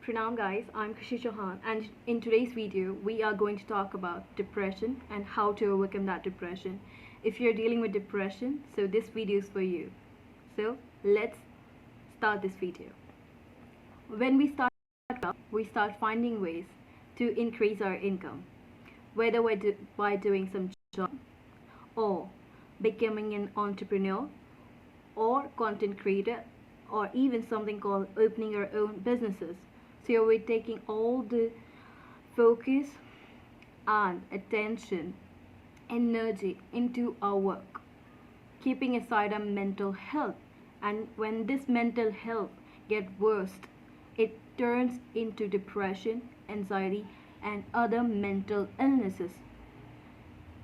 Pranam guys, I'm Khushi Chauhan, and in today's video we are going to talk about depression and how to overcome that depression. If you're dealing with depression, so this video is for you. So let's start this video. When we start finding ways to increase our income, whether by doing some job or becoming an entrepreneur or content creator or even something called opening your own businesses. So we're taking all the focus and attention, energy into our work, keeping aside our mental health. And when this mental health gets worse, it turns into depression, anxiety, and other mental illnesses.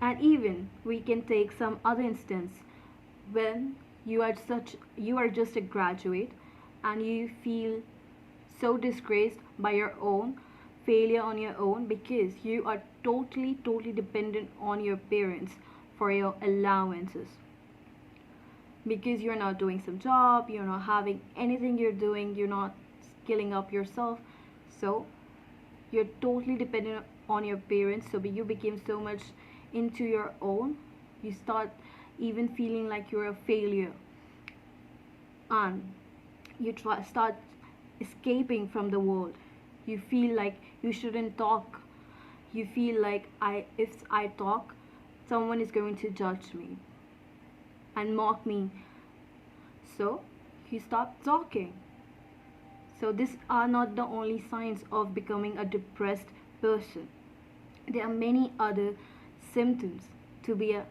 And even we can take some other instance when you are just a graduate and you feel so disgraced by your own failure on your own because you are totally dependent on your parents for your allowances, because you're not doing some job, you're not having anything you're doing, you're not skilling up yourself, so you're totally dependent on your parents. So you became so much into your own, you start even feeling like you're a failure, and you start escaping from the world. You feel like you shouldn't talk, you feel like if I talk, someone is going to judge me and mock me, so you stop talking. So these are not the only signs of becoming a depressed person. There are many other symptoms to be a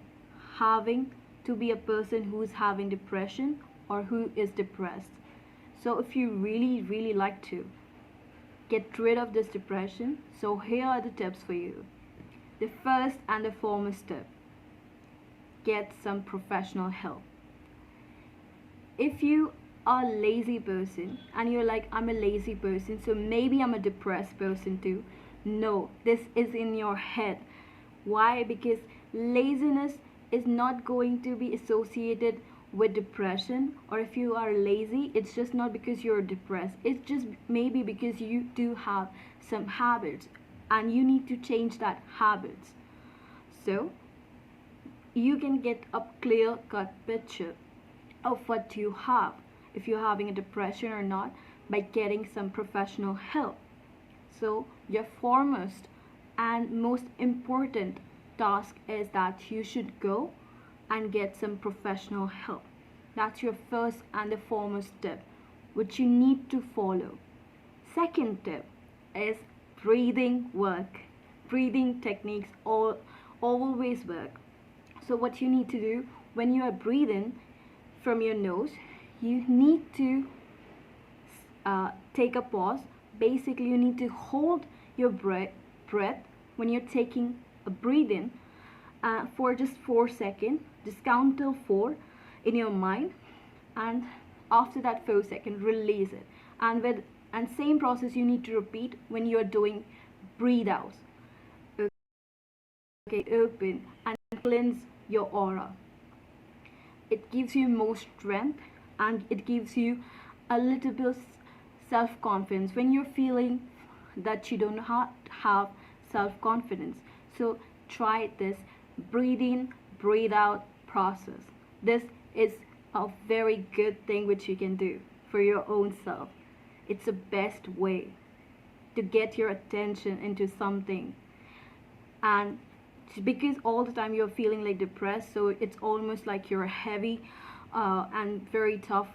person who is having depression or who is depressed. So if you really like to get rid of this depression, so here are the tips for you. The first and the foremost step: get some professional help. If you are a lazy person and you're like, I'm a lazy person, so maybe I'm a depressed person too. No, this is in your head. Why? Because laziness is not going to be associated with depression, or if you are lazy, it's just not because you're depressed, it's just maybe because you do have some habits and you need to change that habits. So you can get a clear cut picture of what you have, if you're having a depression or not, by getting some professional help. So your foremost and most important task is that you should go and get some professional help. That's your first and the foremost step, which you need to follow. Second tip is breathing work. Breathing techniques always work. So what you need to do when you are breathing from your nose, you need to take a pause. Basically, you need to hold your breath when you're taking a breathe in for just 4 seconds. Just count till 4 in your mind, and after that 4 seconds, release it. And same process you need to repeat when you are doing breathe out. Okay, open and cleanse your aura. It gives you more strength and it gives you a little bit of self-confidence when you're feeling that you don't have self-confidence. So try this breathe in, breathe out process. This is a very good thing which you can do for your own self. It's the best way to get your attention into something, and because all the time you're feeling like depressed, so it's almost like you're heavy and very tough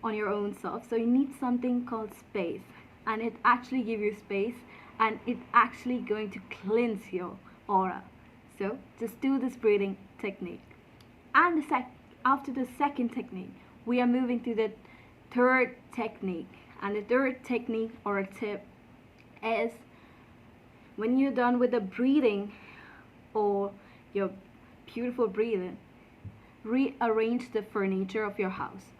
on your own self. So you need something called space, and it actually gives you space, and it's actually going to cleanse your aura. So just do this breathing technique. And after the second technique, we are moving to the third technique. And the third technique or a tip is, when you're done with the breathing or your beautiful breathing, rearrange the furniture of your house.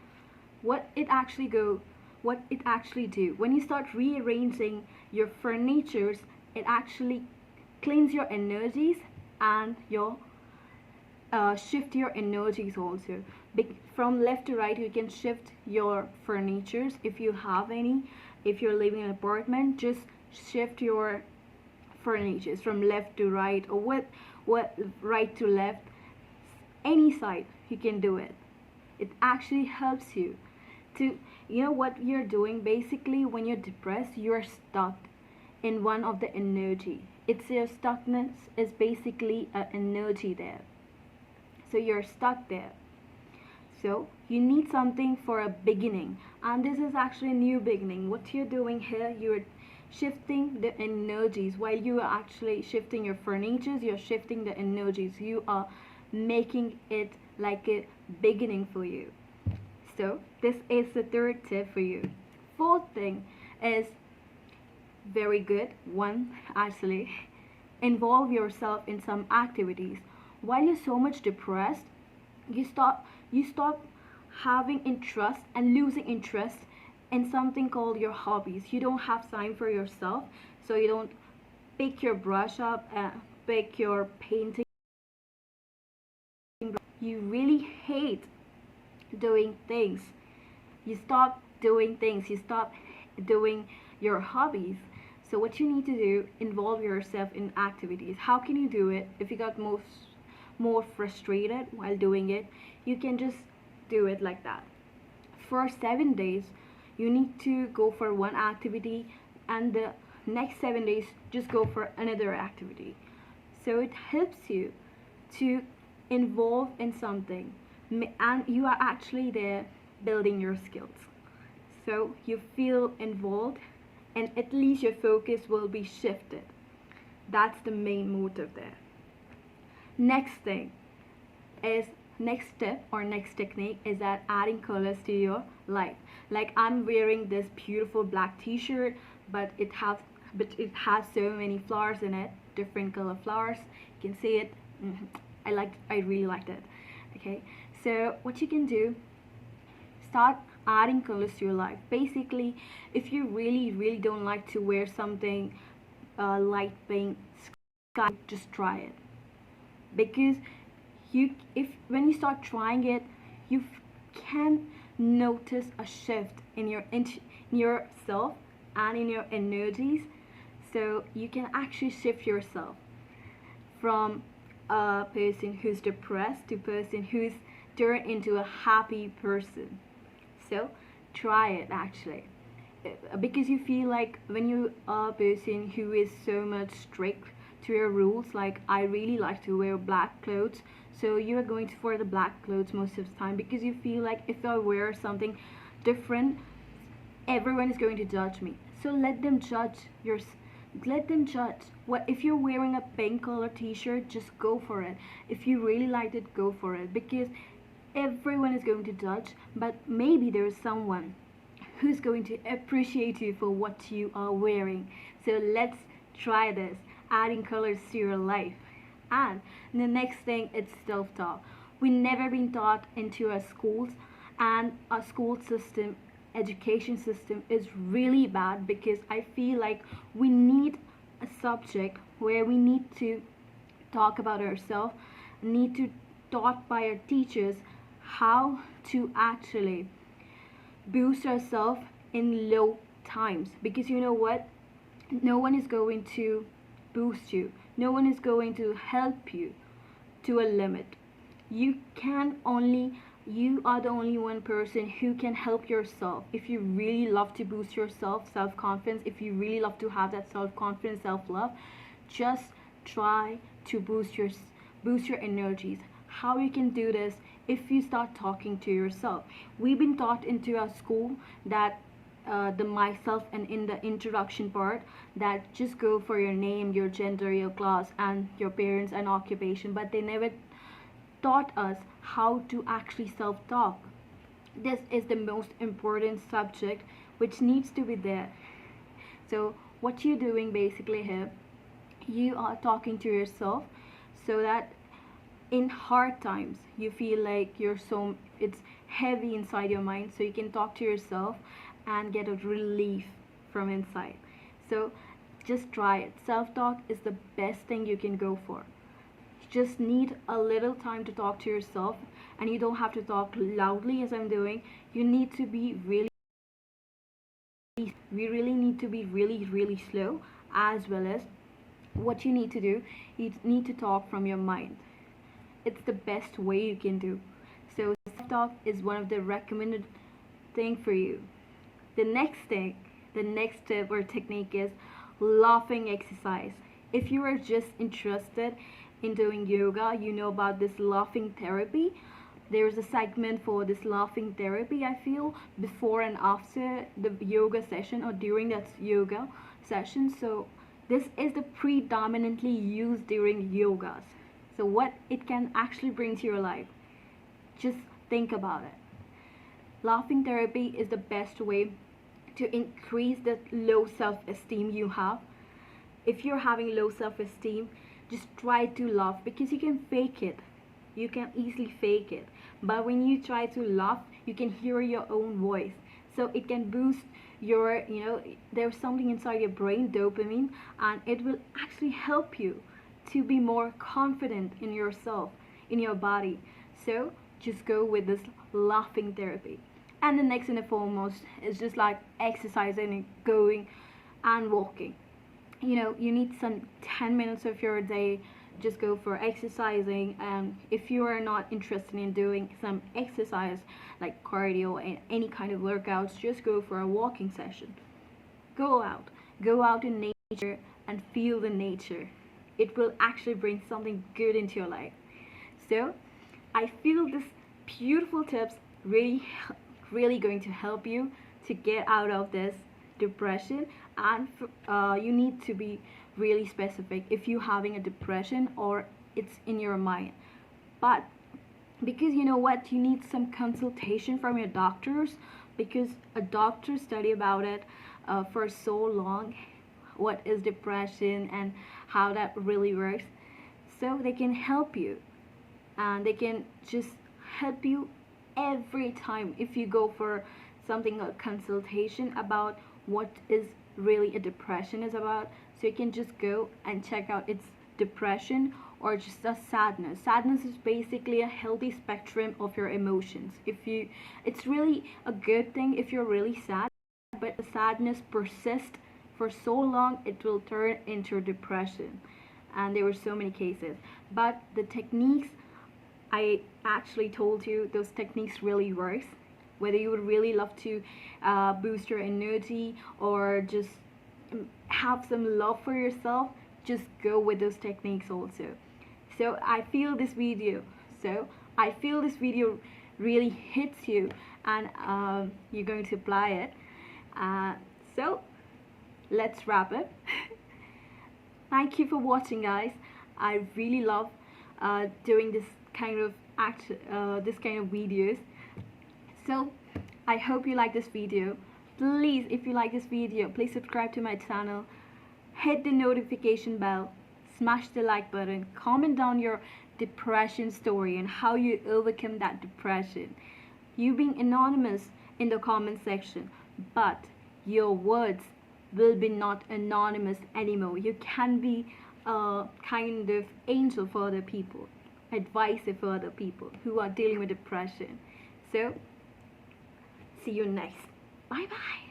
What it actually do, when you start rearranging your furnitures, it actually cleans your energies and your shift your energies also. From left to right, you can shift your furnitures if you have any, If you're living in an apartment, just shift your furniture from left to right, or what right to left, any side you can do it. It actually helps you to, you know what you're doing basically. When you're depressed, you're stuck in one of the energy. It's your stuckness is basically an energy there, so you're stuck there. So you need something for a beginning, and this is actually a new beginning. What you're doing here, you're shifting the energies. While you are actually shifting your furniture, you're shifting the energies. You are making it like a beginning for you. So this is the third tip for you. Fourth thing is very good one actually. Involve yourself in some activities. While you're so much depressed, you stop having interest and losing interest in something called your hobbies. You don't have time for yourself, so you don't pick your brush up and pick your painting. You really hate doing things. You stop doing things. You stop doing your hobbies. So what you need to do, involve yourself in activities. How can you do it? If you got more frustrated while doing it, you can just do it like that. For 7 days, you need to go for one activity, and the next 7 days just go for another activity. So it helps you to involve in something, and you are actually there building your skills. So you feel involved, and at least your focus will be shifted. That's the main motive there. Next thing is, next step or next technique is that adding colors to your life. Like I'm wearing this beautiful black t-shirt, but it has so many flowers in it, different color flowers. You can see it. I really liked it. Okay, so what you can do, start adding colors to your life. Basically, if you really don't like to wear something light pink, sky, just try it. Because if when you start trying it, you can notice a shift in yourself and in your energies. So you can actually shift yourself from a person who's depressed to a person who's turned into a happy person. So try it actually. Because you feel like when you are a person who is so much strict to your rules, like I really like to wear black clothes, so you are going for the black clothes most of the time, because you feel like if I wear something different, everyone is going to judge me. So let them judge let them judge. What if you're wearing a pink color t-shirt, just go for it. If you really liked it, go for it, because everyone is going to judge, but maybe there is someone who's going to appreciate you for what you are wearing. So let's try this, adding colors to your life. And the next thing is self-talk. We never been taught into our schools, and our school system, education system is really bad, because I feel like we need a subject where we need to talk about ourselves, need to taught by our teachers how to actually boost ourselves in low times. Because you know what, no one is going to boost you, no one is going to help you to a limit. You are the only one person who can help yourself. If you really love to boost yourself self-confidence, if you really love to have that self-confidence, self-love, just try to boost your energies. How you can do this? If you start talking to yourself. We've been taught into our school that the myself, and in the introduction part, that just go for your name, your gender, your class, and your parents and occupation, but they never taught us how to actually self-talk. This is the most important subject which needs to be there. So what you're doing basically here, you are talking to yourself, so that in hard times you feel like it's heavy inside your mind, so you can talk to yourself and get a relief from inside. So just try it. Self-talk is the best thing you can go for. You just need a little time to talk to yourself, and you don't have to talk loudly as I'm doing. You need to be really We really need to be really slow, as well as what you need to do, you need to talk from your mind. It's the best way you can do. So self-talk is one of the recommended thing for you. The next thing, the next tip or technique is laughing exercise. If you are just interested in doing yoga, you know about this laughing therapy. There's a segment for this laughing therapy, I feel, before and after the yoga session or during that yoga session. So this is the predominantly used during yogas. So what it can actually bring to your life, just think about it. Laughing therapy is the best way to increase the low self-esteem you have. If you're having low self-esteem, just try to laugh, because you can fake it. You can easily fake it. But when you try to laugh, you can hear your own voice. So it can boost your, there's something inside your brain, dopamine, and it will actually help you to be more confident in yourself, in your body. So just go with this laughing therapy. And the next and the foremost is just like exercising and going and walking. You need some 10 minutes of your day, just go for exercising. And if you are not interested in doing some exercise like cardio and any kind of workouts, just go for a walking session. Go out in nature and feel the nature. It will actually bring something good into your life. So I feel this beautiful tips really going to help you to get out of this depression. And you need to be really specific if you're having a depression or it's in your mind. But because you know what, you need some consultation from your doctors, because a doctor study about it for so long, what is depression and how that really works. So they can help you, and they can just help you every time if you go for something, a consultation about what is really a depression is about. So you can just go and check out it's depression or just a sadness is basically a healthy spectrum of your emotions. It's really a good thing if you're really sad, but the sadness persists for so long, it will turn into depression. And there were so many cases, but the techniques I actually told you, those techniques really works. Whether you would really love to boost your energy or just have some love for yourself, just go with those techniques also. So I feel this video really hits you, and you're going to apply it. So let's wrap it. Thank you for watching, guys. I really love doing this kind of videos. So I hope you like this video. Please, if you like this video, please subscribe to my channel, hit the notification bell, smash the like button, comment down your depression story and how you overcome that depression. You being anonymous in the comment section, but your words will be not anonymous anymore. You can be a kind of angel for other people, advisor for other people who are dealing with depression. So see you next. Bye bye.